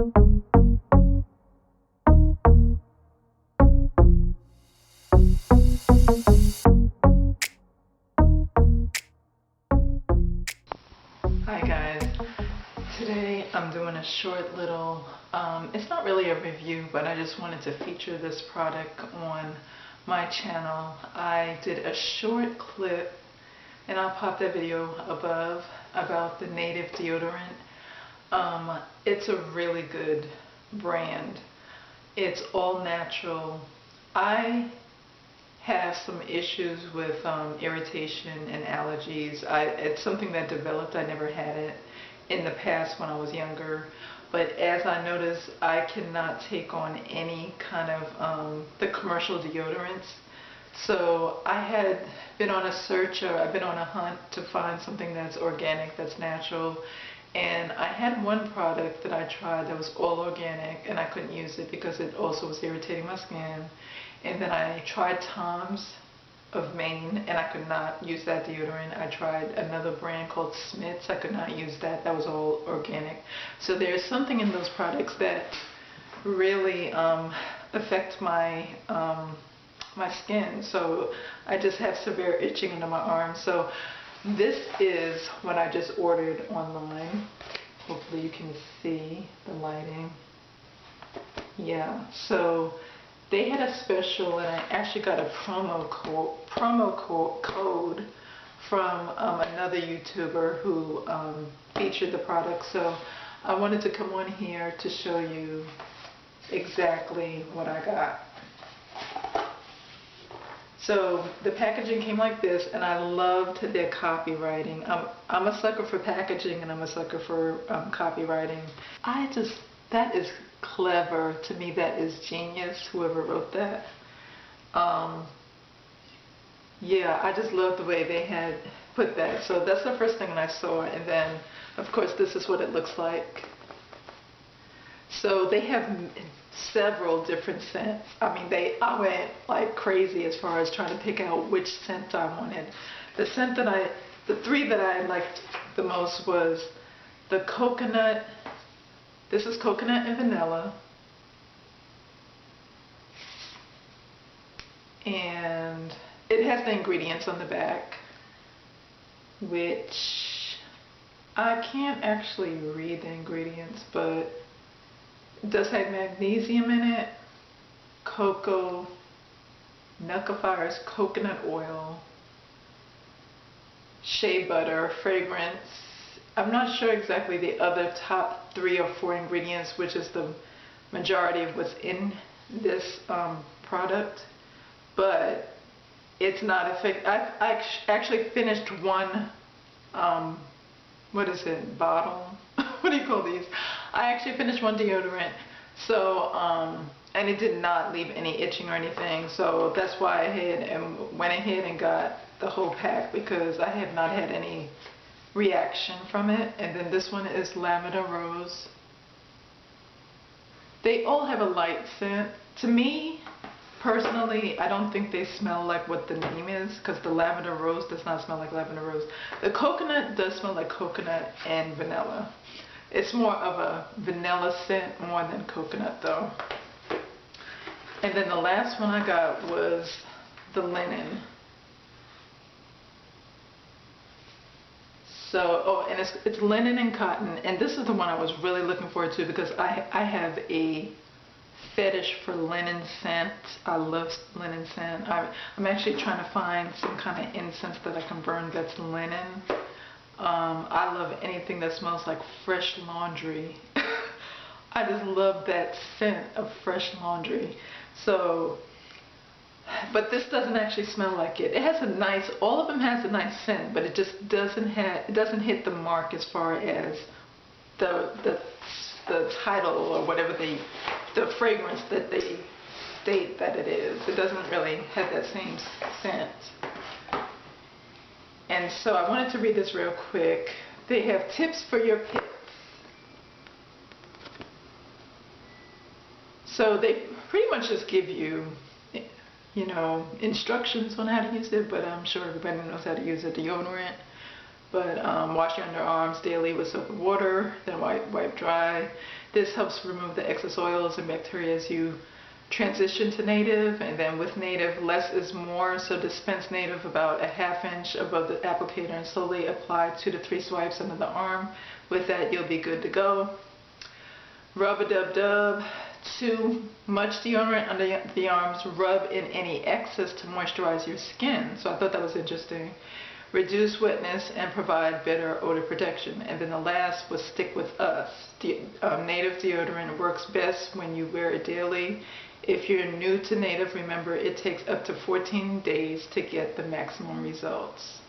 Hi guys, today I'm doing a short little, it's not really a review, but I just wanted to feature this product on my channel. I did a short clip, and I'll pop that video above, about the Native deodorant. It's a really good brand. It's all natural. I have some issues with irritation and allergies. It's something that developed. I never had it in the past when I was younger, but as I noticed, I cannot take on any kind of the commercial deodorants. So I had been on a search, or I've been on a hunt to find something that's organic, that's natural, and I had one product that I tried that was all organic, and I couldn't use it because it also was irritating my skin. And then I tried Tom's of Maine, and I could not use that deodorant. I tried another brand called Smith's. I could not use that. That was all organic. So there's something in those products that really affect my my skin. So I just have severe itching under my arms. So this is what I just ordered online. Hopefully you can see the lighting. Yeah, so they had a special, and I actually got a promo code from another YouTuber who featured the product. So I wanted to come on here to show you exactly what I got. So the packaging came like this, and I loved their copywriting. I'm a sucker for packaging, and I'm a sucker for copywriting. That is clever. To me, that is genius, whoever wrote that. Yeah, I just love the way they had put that. So that's the first thing that I saw, and then of course this is what it looks like. So they have several different scents. I mean, I went like crazy as far as trying to pick out which scent I wanted. The three that I liked the most was the coconut. This is coconut and vanilla. And it has the ingredients on the back, which I can't actually read the ingredients, but it does have magnesium in it, cocoa, Nucafires coconut oil, shea butter, fragrance. I'm not sure exactly the other top 3 or 4 ingredients, which is the majority of what's in this product, but it's not effective. I actually finished one, what is it, bottle? What do you call these? I actually finished one deodorant, so, and it did not leave any itching or anything, so that's why I went ahead and got the whole pack, because I have not had any reaction from it. And then this one is Laminar Rose. They all have a light scent. To me, personally, I don't think they smell like what the name is, because the Laminar Rose does not smell like Laminar Rose. The coconut does smell like coconut and vanilla. It's more of a vanilla scent more than coconut though. And then the last one I got was the linen. So, and it's linen and cotton, and this is the one I was really looking forward to, because I have a fetish for linen scent. I love linen scent. I'm actually trying to find some kind of incense that I can burn that's linen. I love anything that smells like fresh laundry. I just love that scent of fresh laundry. So, but this doesn't actually smell like it. It has a nice, all of them has a nice scent, but it just doesn't hit the mark as far as the title or whatever the fragrance that they state that it is. It doesn't really have that same scent. And so I wanted to read this real quick. They have tips for your pits. So they pretty much just give you, you know, instructions on how to use it, but I'm sure everybody knows how to use a deodorant. But wash your underarms daily with soap and water, then wipe dry. This helps remove the excess oils and bacteria as you transition to native. And then with native, less is more. So dispense native about a ½ inch above the applicator and slowly apply 2 to 3 swipes under the arm. With that, you'll be good to go. Rub-a-dub-dub. Too much deodorant under the arms. Rub in any excess to moisturize your skin. So I thought that was interesting. Reduce wetness and provide better odor protection. And then the last was stick with us. Native deodorant works best when you wear it daily. If you're new to native, remember it takes up to 14 days to get the maximum results.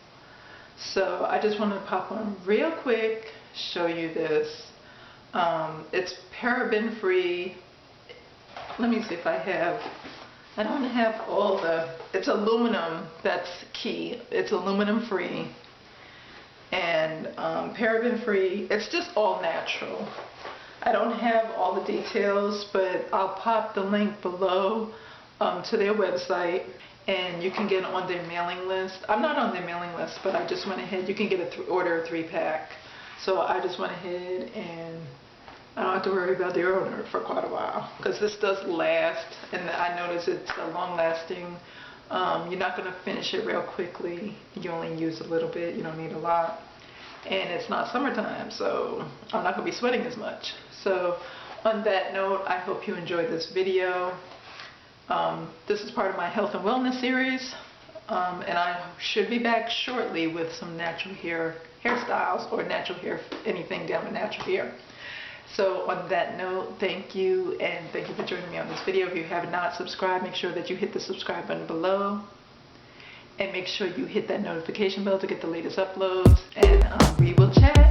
So I just wanted to pop on real quick, show you this. It's paraben free. Let me see if I have, I don't have all the, it's aluminum, that's key. It's aluminum free and paraben free. It's just all natural. I don't have all the details, but I'll pop the link below to their website, and you can get on their mailing list. I'm not on their mailing list, but I just went ahead. You can get order a 3-pack. So I just went ahead and I don't have to worry about the odor for quite a while, because this does last, and I notice it's a long lasting. You're not going to finish it real quickly. You only use a little bit. You don't need a lot. And it's not summertime, so I'm not going to be sweating as much. So on that note, I hope you enjoyed this video. This is part of my health and wellness series, and I should be back shortly with some natural hairstyles, or natural hair, anything down with natural hair. So on that note, thank you, and thank you for joining me on this video. If you have not subscribed, make sure that you hit the subscribe button below, and make sure you hit that notification bell to get the latest uploads, and we will chat.